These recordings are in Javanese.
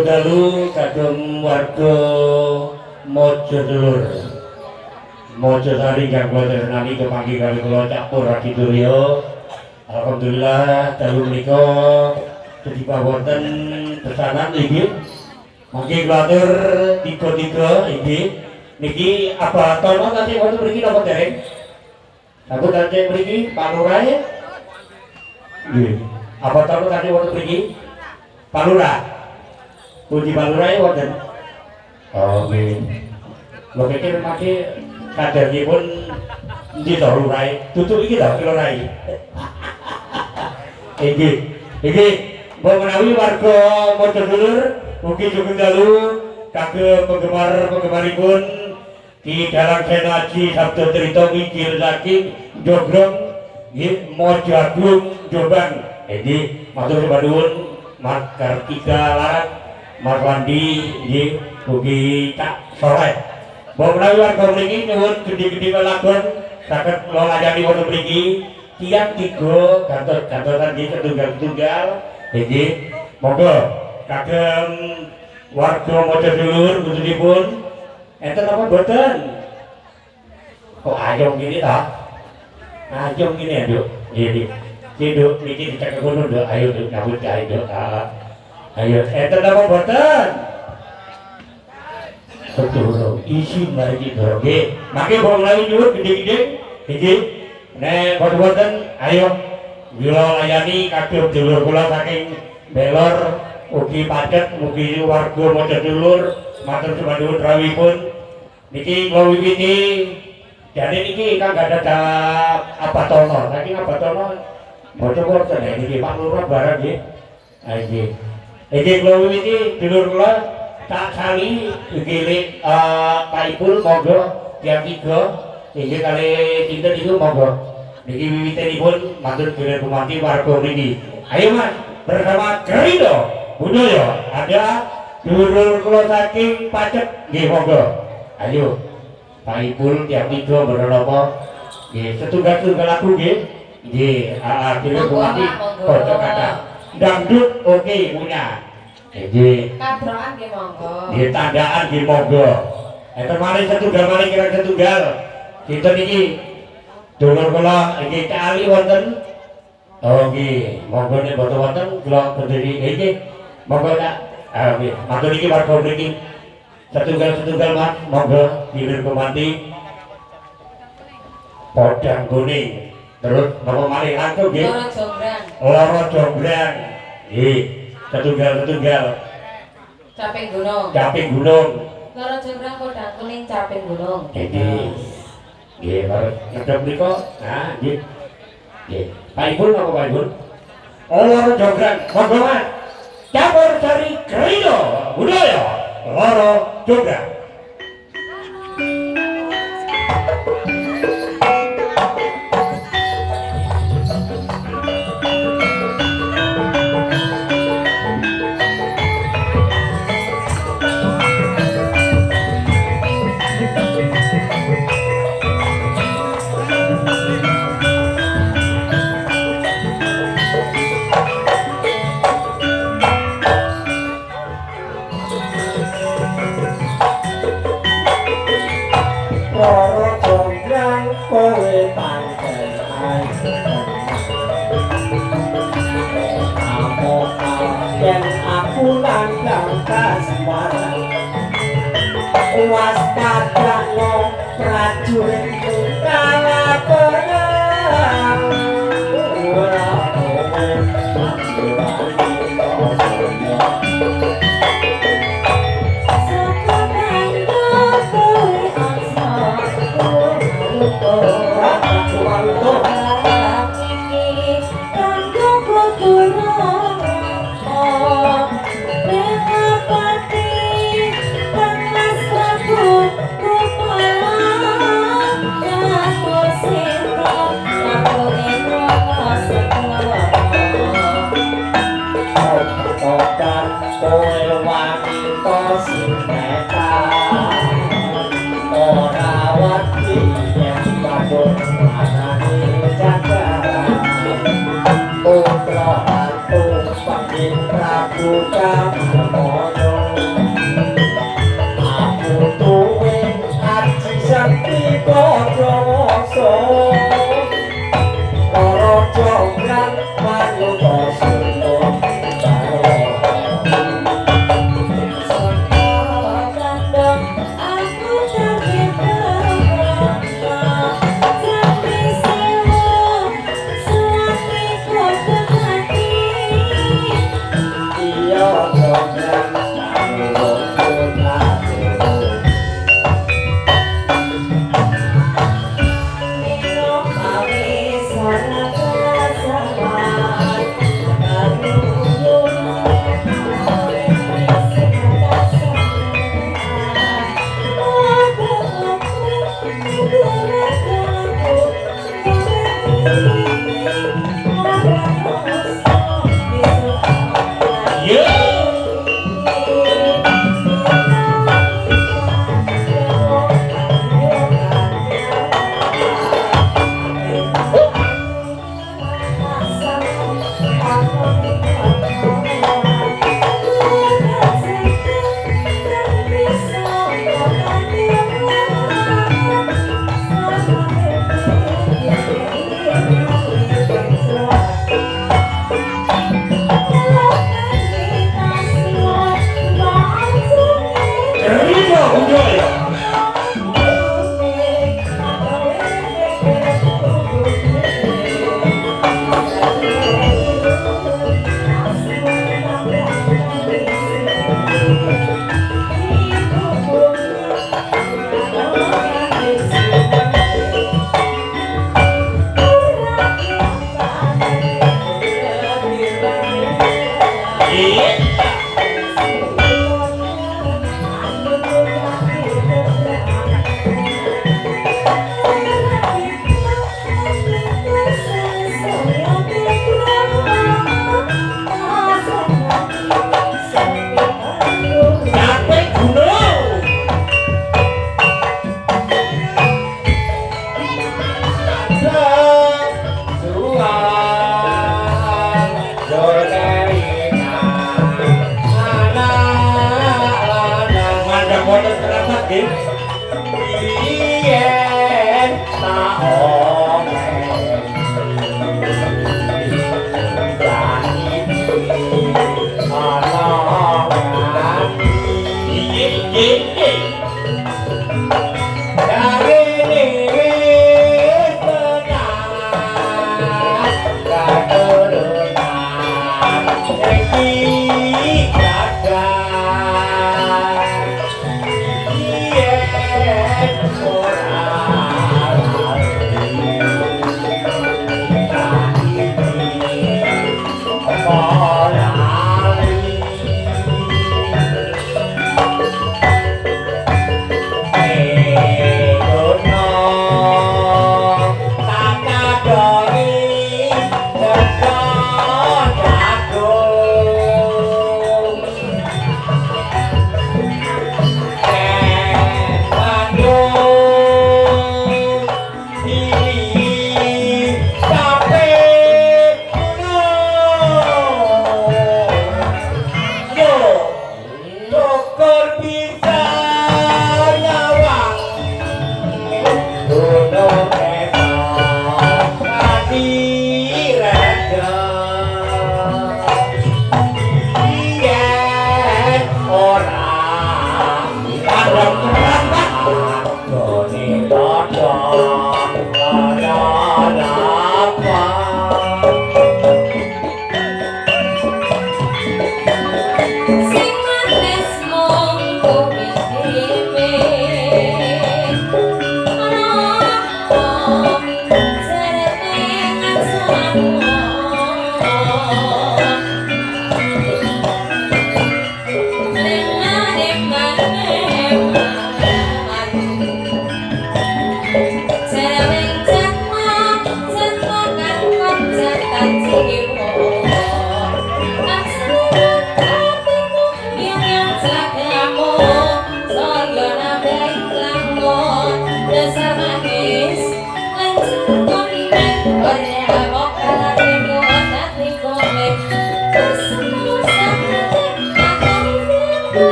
Sugeng dalu kagem warga Mojodulur. Mojosari kang kula tresnani kepanggih kali kula Cak Pur Aditya. Alhamdulillah dalu menika sedaya wonten pesanan inggih. Mangke kula atur tiga-tiga inggih. Niki apa tono nanti wonten mriki napa dereng? Aku nanti mriki Pak Lurah. Nggih. Apa tono nanti wonten mriki? Pak Lurah. Puji Pak Lurah wonten. Oh nggih. Lho pikir mangke kadaripun endi to Lurah? Tutuk iki to Lurah. Nggih. Nggih, mbok menawi warga Mojodulur mugi sugeng dalu kagem penggemar-penggemaripun Ki Dalang Senaji Sabda Trita Mikir saking Jogrong nggih Mojo Agung Jombang. Nggih, matur nuwun Mas Kartika Larat Mas Wandi nggih mugi tak soleh. Mbok menawi warga mriki nyuwun gedhe-gedhe lelagon saged kula layani wonten mriki tiyang tiga gantos-gantosan nggih setunggal-setunggal nggih. Monggo kagem warga Mojodulur khususipun enten apa mboten? Kok ayong gini ta? Ayong gini ya, Duk. Nggih. Nduk niki dicek ngono, Nduk. Ayo Nduk nyambut gawe, Nduk. Ayo, enten apa mboten? Betul, isi mari kita. Nggih, mangke wong lain nyuwun gede-gede. Nggih. Nek boten-boten ayo kula layani kagem dulur kula saking Belor ugi pacet mugi warga Mojodulur matur nuwun rawuhipun. Niki kula wiwiti jane niki kang ada apa tono. Saking apa tono boten-boten niki Pak Lurah barang nggih. Nggih. Iki kula wiwiti dulur kula tak sali gilih Pak Ipul monggo yang tiga inggih kali sinten niku monggo. Niki wiwitinipun matur dulur gumanti warga niki. Ayo Mas bersama Gerindo Budaya ada dulur kula saking Pacet nggih monggo. Ayo Pak Ipul tiap tiga berapa nggih setunggal-tunggal lagu nggih. Nggih, dulur gumanti kocok kata. Dangdut oke punya. Nggih. Kadrokan nggih monggo. Nggih tandaan nggih monggo. Enten malih setunggal malih kira setunggal. Sinten iki? Dulur kula nggih kali wonten. Oh nggih, monggo nek boten wonten kula berdiri nggih. Monggo Kak. Nggih, matur iki warga mriki. Setunggal-setunggal Mas, monggo dulur gumanti. Podang kuning. Terus napa malih langsung nggih? Loro jonggrang. Loro jonggrang. Nggih. Setunggal-setunggal Caping gunung. caping gunung. Loro jonggrang podang kuning caping gunung. Nggih, baru ngedep mriko. Nah, nggih. Nggih. Pak Ipul napa Pak Ipul? Oh, loro jonggrang. Monggo Mas. Campur sari Gerindo Budaya. Loro jonggrang. Loro jonggrang kowe pancen ae. Yen aku nandang kasmaran waspadano prajurit kalaparan ora kowe Thank you.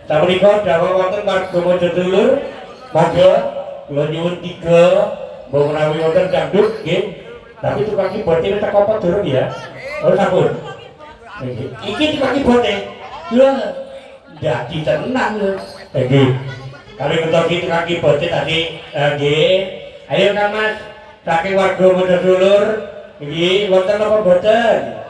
Sapunika dawuh wonten marga Madadulur, monggo kula nyuwun 3 mbok menawi wonten dangdut nggih. Tapi tukang keyboard teko apa durung ya? Oh sampun. Nggih. Iki tukang keyboard lho. Dadi tenang lho. Nggih. Kali ngetok tukang keyboard tadi nggih. Ayo Kang Mas, saking warga Madadulur nggih wonten apa boten?